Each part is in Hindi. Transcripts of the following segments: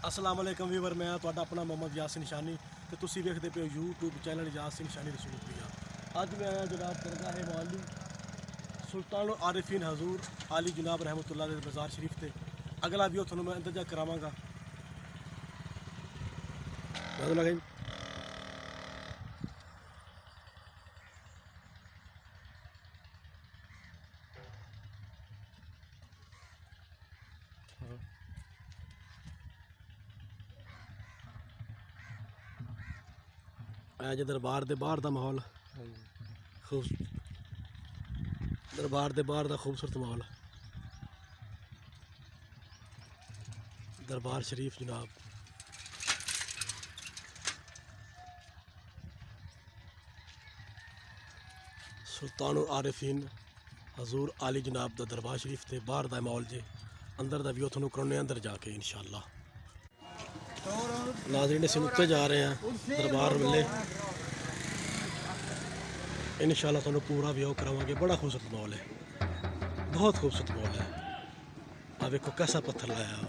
अस्सलाम वालेकुम व्यूवर, मैं ਤੁਹਾਡਾ ਆਪਣਾ ਮੁਹੰਮਦ ਯਾਸਿਨ ਨਿਸ਼ਾਨੀ ਤੇ ਤੁਸੀਂ ਵੇਖਦੇ ਪਏ ਹੋ YouTube ਚੈਨਲ ਯਾਸਿਨ ਨਿਸ਼ਾਨੀ रसूलपुरिया। ਅੱਜ मैं जनाब दरगाह मौली सुल्तान आरिफीन हजूर आली जनाब रहमतुल्लाह दे बाज़ार शरीफ ते अगला भी ਤੁਹਾਨੂੰ मैं इंतजा करावांगा। ਅੱਜ दरबार ਦੇ ਬਾਹਰ ਦਾ ਮਾਹੌਲ दरबार ਦੇ ਬਾਹਰ ਦਾ खूबसूरत माहौल दरबार शरीफ जनाब। सुल्तान आरिफीन हजूर आली जनाब दा दरबार शरीफ ते बाहर दा माहौल जे अंदर दा व्यू थोनों करने अंदर जाके इंशाअल्लाह। नाज़रीन असीं उत्ते जा रहे हैं दरबार वाले, इंशाअल्लाह थोनों पूरा व्यू करावांगे। बड़ा खूबसूरत माहौल है, बहुत खूबसूरत माहौल है। आप देखो कैसा पत्थर लाया,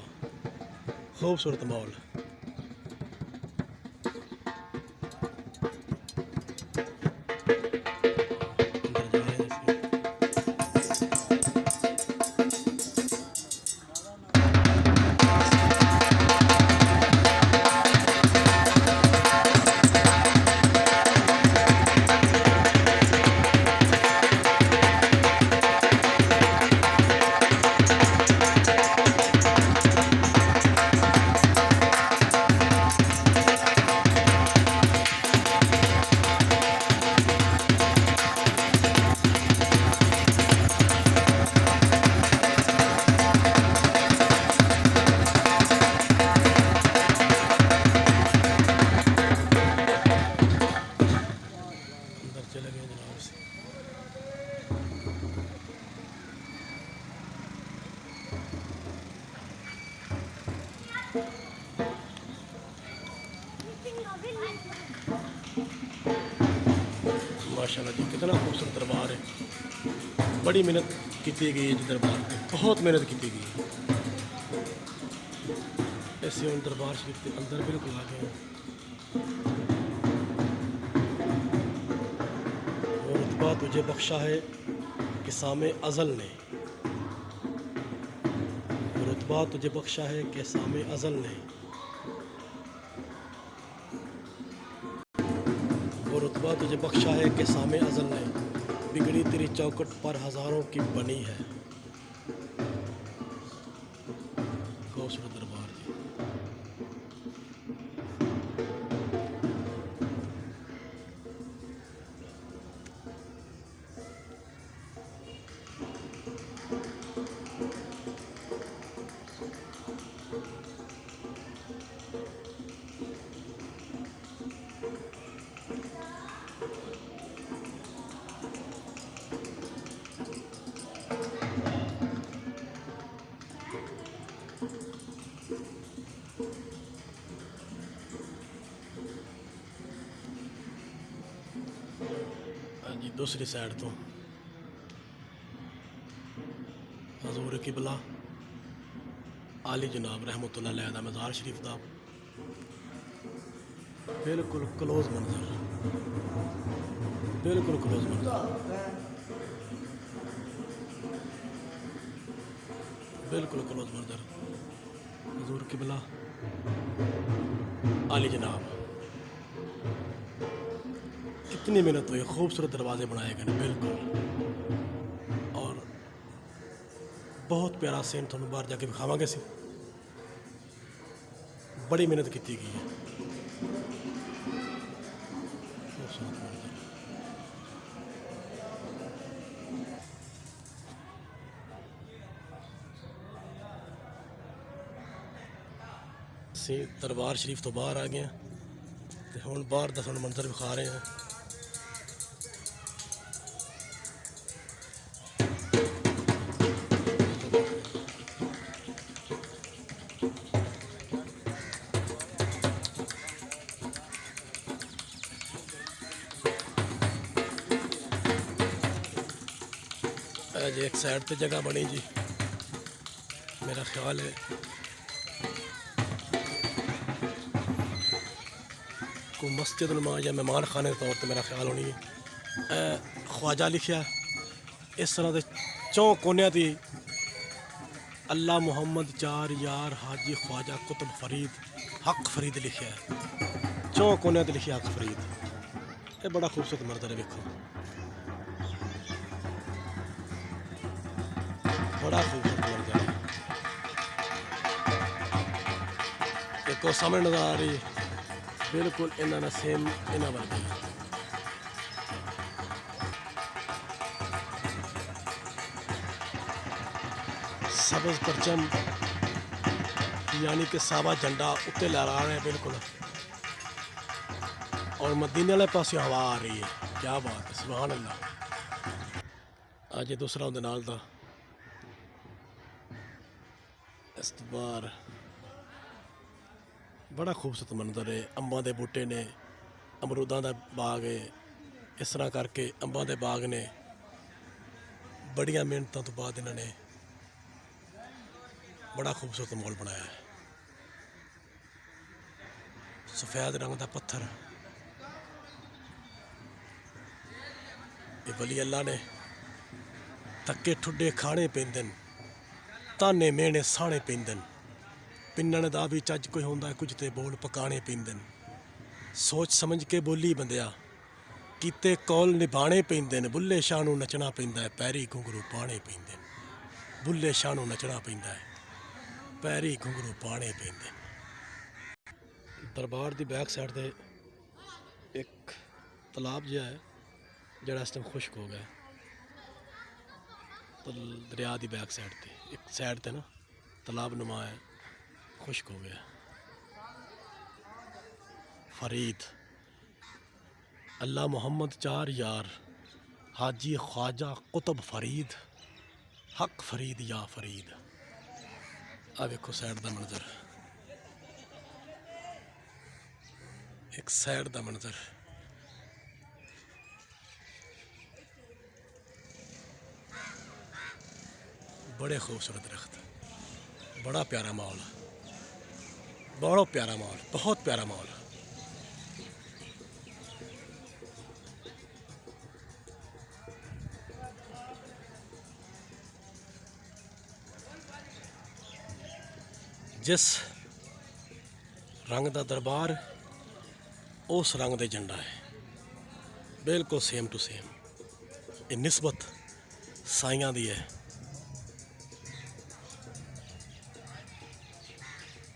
खूबसूरत माहौल। चले गए जनाब से। माशाल्लाह जी कितना खूबसूरत दरबार है। बड़ी मेहनत की गई है जी दरबार पे, बहुत मेहनत की गई है। ऐसे हम दरबार शरीफ के अंदर बिल्कुल आ गए हैं। रुतबा तुझे बख्शा है कि सामे अज़ल ने, रुतबा तुझे बख्शा है कि सामे अज़ल ने, वो रुतबा तुझे बख्शा है कि सामे अज़ल ने, बिगड़ी तेरी चौकट पर हज़ारों की बनी है। खूबसूरत दरबार जी। जी दूसरी साइड तो हजूर किबला आली जनाब रहमतुल्लाह अलैह दा मज़ार शरीफ दा बिल्कुल क्लोज मंजर, बिल्कुल क्लोज मंजर, बिल्कुल क्लोज मंजर। हजूर किबला आली जनाब, कितनी मेहनत हुई, खूबसूरत दरवाजे बनाए गए बिल्कुल। और बहुत प्यारा सीन थोड़ा बाहर जाके दिखावांगे सी, बड़ी मेहनत की गई है। खूबसूरत मंजर। ਅਸੀਂ दरबार शरीफ तो बाहर आ गए हैं तो हुण बाहर दा तुहानूं मंजर विखा रहे हैं। जी एक साइड पे जगह बनी जी, मेरा ख्याल है को मस्जिद नुमा या मेहमान खाने के तौर पर मेरा ख्याल होनी है। ख्वाजा लिखा इस तरह के चौ कोनिया की अल्लाह मुहम्मद चार यार हाजी ख्वाजा कुतुब फरीद हक फरीद लिखा है। चौ कोनिया ते लिखा हक फरीद। ये बड़ा खूबसूरत मंजर है, देखो बड़ा खूबसूरत मंजर है। एक और सामने नजर आ रही बिल्कुल इन्होंने सेम इन्होंने वर्गी सबज परचम यानी कि सावा झंडा उत्ते लहरा रहे हैं बिल्कुल। और मदीने वाले पास हवा आ रही है, क्या बात है, सुभान अल्लाह। अज दूसरा उनके नाल दा इस तो बार बड़ा खूबसूरत मंजर है। अंबा के बूटे ने, अमरूदा का बाग है। इस तरह करके अंबा के बाग ने बड़िया मेहनतों तो बाद इन्होंने बड़ा खूबसूरत माहौल बनाया है। सफेद रंग का पत्थर ये वली अल्लाह ने धक्के ठुडे खाने पेंदे ताने मेहने साने पेंदे पिन्नण दा भी चज कोई होंदा कुछ ते बोल पकाने पेंदे सोच समझ के बोली बंदिया कीते कौल निभाने पेंदे बुल्ले शाह नूं नचना पैंदा है पैरी घुंघरू पाने पेंदे बुल्ले शाह नूं नचना पैंदा है पैरी घुंघरू पाने पेंदे। दरबार की बैक साइड से एक तलाब जिहा है जड़ा इस टाइम खुश्क हो गया। तो दरिया की बैक साइड से एक साइड से ना तलाब नुमा है, खुश्क हो गया। फरीद अल्लाह मुहम्मद चार यार हाजी ख्वाजा कुतुब फरीद हक फरीद या फरीद। आ देखो साइड का मंजर, एक साइड का मंजर बड़े खूबसूरत दरख्त, बड़ा प्यारा माहौल, बड़ा प्यारा माहौल, बहुत प्यारा माहौल। जिस रंग का दरबार उस रंग का झंडा है, बिल्कुल सेम टू सेम। ये निस्बत साइयां दी है।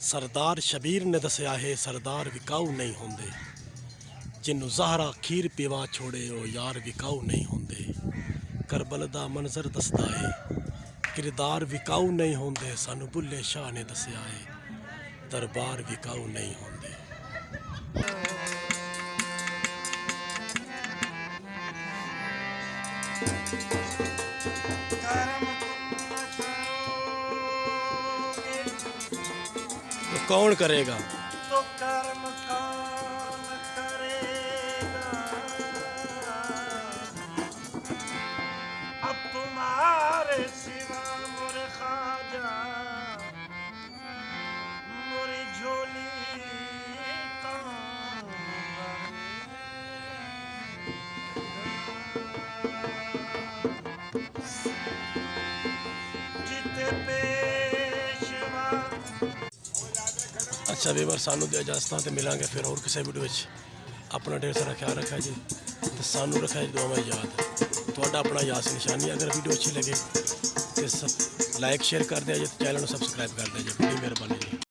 सरदार शबीर ने दसिया है सरदार विकाऊ नहीं होंदे जिन्नू ज़हरा खीर पीवा छोड़े वो यार विकाऊ नहीं होंदे। करबल दा मंजर दसदा है किरदार विकाऊ नहीं होंदे सानू बुल्ले शाह ने दसिया है दरबार विकाऊ नहीं होंदे। तो कौन करेगा तो कर्म कौन करेगा अब तुम्हारे सिवा मोरे ख्वाजा मोरी झोली कौन भरे। जिते पेशवा अच्छा वीवर सानू दे इजाजत तो मिलांगे फिर और किसी वीडियो अपना ढेर सारा ख्याल रखा जी तो सानू रखा जी दुआ में याद थोड़ा अपना याद निशानी। अगर वीडियो अच्छी लगे तो लाइक शेयर कर दिया जी, तो चैनल को सबसक्राइब कर दिया जी। बड़ी मेहरबानी जी।